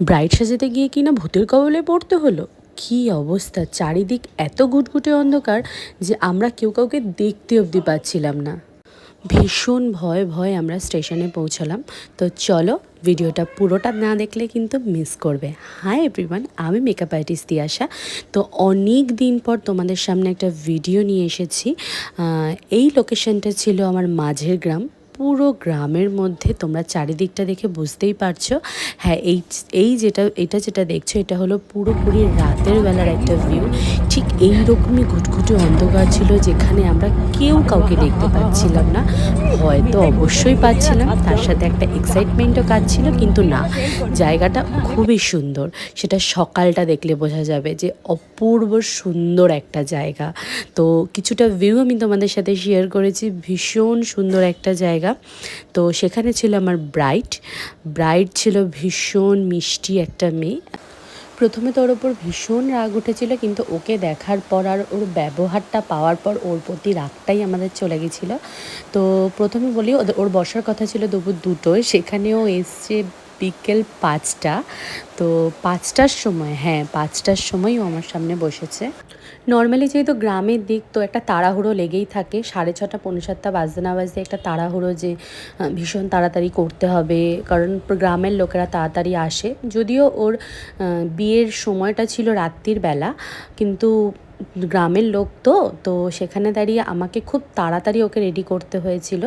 Bride সাজাতে গিয়ে কি না ভূতের কবলে পড়তে হলো। কি অবস্থা, চারিদিক এত ঘুটঘুটে অন্ধকার যে আমরা কেউ কাউকে দেখতে অবধি পাচ্ছিলাম না। ভীষণ ভয় ভয় আমরা স্টেশনে পৌঁছালাম। তো চলো, ভিডিওটা পুরোটা না দেখলে কিন্তু মিস করবে। হাই এভরিওয়ান, আমি মেকআপ আর্টিস্ট তিয়াশা। তো অনেক দিন পর তোমাদের সামনে একটা ভিডিও নিয়ে এসেছি। এই লোকেশনটা ছিল আমার মাঝের গ্রাম। পুরো গ্রামের মধ্যে তোমরা চারিদিকটা দেখে বুঝতেই পারছো। হ্যাঁ, এটা যেটা দেখছো এটা হলো পুরোপুরি রাতের বেলার একটা ভিউ। ঠিক এই রকমই ঘুটঘুটে অন্ধকার ছিল, যেখানে আমরা কেউ কাউকে দেখতে পাচ্ছিলাম না। ভয় তো অবশ্যই পাচ্ছিলাম, তার সাথে একটা এক্সাইটমেন্টও কাজ ছিল। কিন্তু না, জায়গাটা খুবই সুন্দর। সেটা সকালটা দেখলে বোঝা যাবে যে অপূর্ব সুন্দর একটা জায়গা। তো কিছুটা ভিউ আমি তোমাদের সাথে শেয়ার করেছি। ভীষণ সুন্দর একটা জায়গা। তো সেখানে ছিল আমার ব্রাইড ছিল ভীষণ মিষ্টি একটা মেয়ে। প্রথমে তো ওর ওপর ভীষণ রাগ উঠেছিল, কিন্তু ওকে দেখার পর আর ওর ব্যবহারটা পাওয়ার পর ওর প্রতি রাগটাই আমাদের চলে গেছিলো। তো প্রথমে বলি, ওর বসার কথা ছিল দুপুর 2টোয়, সেখানেও এসছে বিকেল 5টা। তো 5টার সময়, হ্যাঁ 5টার সময় ও আমার সামনে বসেছে। নর্মালি যেহেতু গ্রামের দিক, তো একটা তাড়াহুড়ো লেগেই থাকে। 6:30 6:45 বাজতে না বাজতে একটা তাড়াহুড়ো, যে ভীষণ তাড়াতাড়ি করতে হবে, কারণ গ্রামের লোকেরা তাড়াতাড়ি আসে। যদিও ওর বিয়ের সময়টা ছিল রাত্রির বেলা, কিন্তু গ্রামের লোক তো সেখানে দাঁড়িয়ে আমাকে খুব তাড়াতাড়ি ওকে রেডি করতে হয়েছিল।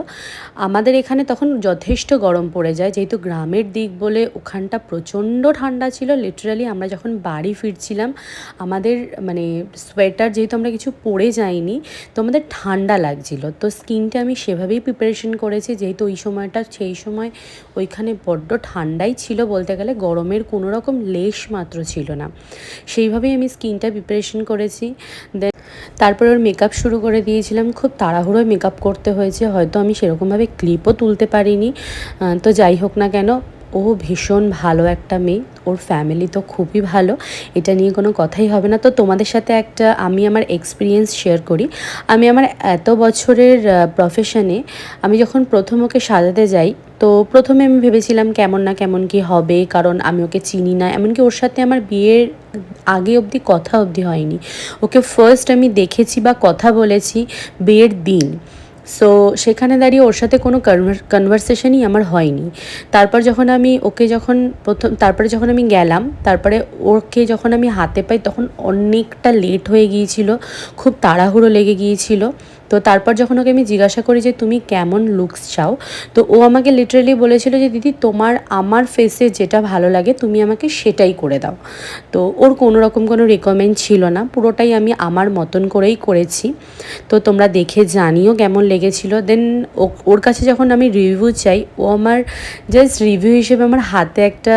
আমাদের এখানে তখন যথেষ্ট গরম পড়ে যায়, যেহেতু গ্রামের দিক বলে ওখানটা প্রচণ্ড ঠান্ডা ছিল। লিটারালি আমরা যখন বাড়ি ফিরছিলাম, আমাদের মানে সোয়েটার যেহেতু আমরা কিছু পরে যাইনি, তো আমাদের ঠান্ডা লাগছিল। তো স্কিনটা আমি সেভাবেই প্রিপারেশন করেছি, যেহেতু সেই সময় ওইখানে বড্ড ঠান্ডাই ছিল বলতে গেলে, গরমের কোনো রকম লেশ মাত্র ছিল না। সেইভাবেই আমি স্কিনটা প্রিপারেশন করেছি। দেন তারপরে ওর মেকআপ শুরু করে দিয়েছিলাম। খুব তাড়াহুড়োয় মেকআপ করতে হয়েছে, হয়তো আমি সেরকমভাবে ক্লিপও তুলতে পারিনি। তো যাই হোক না কেন, ও ভীষণ ভালো একটা মেয়ে, ওর ফ্যামিলি তো খুবই ভালো, এটা নিয়ে কোনো কথাই হবে না। তো তোমাদের সাথে আমি আমার এক্সপিরিয়েন্স শেয়ার করি। আমি আমার এত বছরের প্রফেশনে আমি যখন প্রথম ওকে সাজাতে যাই, তো প্রথমে আমি ভেবেছিলাম কেমন না কেমন কি হবে, কারণ আমি ওকে চিনি না। এমনকি ওর সাথে আমার বিয়ের আগে অবধি কথা অবধি হয়নি। ওকে ফার্স্ট আমি দেখেছি বা কথা বলেছি বিয়ের দিন। সো সেখানে দাঁড়িয়ে ওর সাথে কোনো কনভারসেশনই আমার হয়নি। তারপরে যখন আমি গেলাম, তারপরে ওকে যখন আমি হাতে পাই, তখন অনেকটা লেট হয়ে গিয়েছিল, খুব তাড়াহুড়ো লেগে গিয়েছিল। তো তারপর যখন ওকে আমি জিজ্ঞাসা করি যে তুমি কেমন লুকস চাও, তো ও আমাকে লিটারালি বলেছিল যে দিদি, তোমার আমার ফেসে যেটা ভালো লাগে তুমি আমাকে সেটাই করে দাও। তো ওর কোনো রকম কোনো রিকমেন্ড ছিল না, পুরোটাই আমি আমার মতন করেই করেছি। তো তোমরা দেখে জানিও কেমন লেগেছিল। দেন ওর কাছে যখন আমি রিভিউ চাই, ও আমার জাস্ট রিভিউ হিসেবে আমার হাতে একটা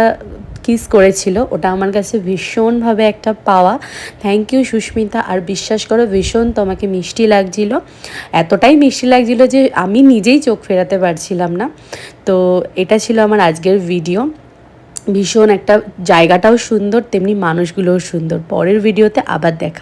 কিস করেছিল। ওটা আমার কাছে ভীষণভাবে একটা পাওয়া। Thank you Susmita. আর বিশ্বাস করো, ভীষণ তোমাকে মিষ্টি লাগছিল, এতটাই মিষ্টি লাগছিল যে আমি নিজেই চোখ ফেরাতে পারছিলাম না। তো এটা ছিল আমার আজকের ভিডিও। ভীষণ একটা জায়গাটাও সুন্দর, তেমনি মানুষগুলোও সুন্দর। পরের ভিডিওতে আবার দেখা।